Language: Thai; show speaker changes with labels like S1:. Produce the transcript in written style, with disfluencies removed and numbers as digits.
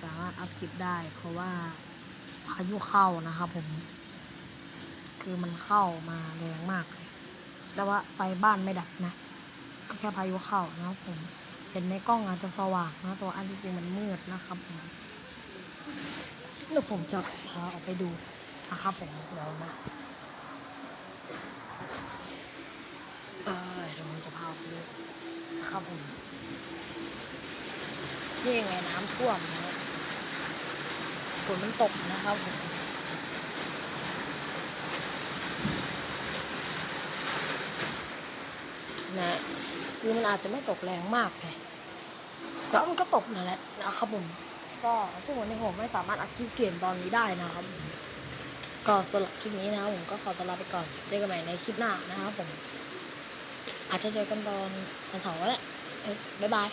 S1: สามารถอัพคลิปได้เพราะว่าพายุเข้านะครับผมคือมันเข้ามาแรงมากเลยแต่ว่าไฟบ้านไม่ดับนะก็แค่พายุเข้านะครับผมเห็นในกล้องอาจจะสว่างนะตัวอันที่จริงมันมืดนะครับผมเดี๋ยวผมจะพาออกไปดูนะครับผมเดี๋ยวนะเดี๋ยวผมจะพาออกไปดูนะครับผมนี่ไงน้ำท่วมนะฝนมันตกนะครับผมนะคือมันอาจจะไม่ตกแรงมากไงแล้วมันก็ตกนั่นแหละนะครับผมก็ซึ่งวันนี้ผมไม่สามารถอัดคลิปเกมตอนนี้ได้นะครับผมก็สำหรับคลิปนี้นะครับผมก็ขอตัวลาไปก่อนเจอกันใหม่ในคลิปหน้านะครับผมอาจจะเจอกันตอนวันเสาร์ก็ได้บ๊ายบาย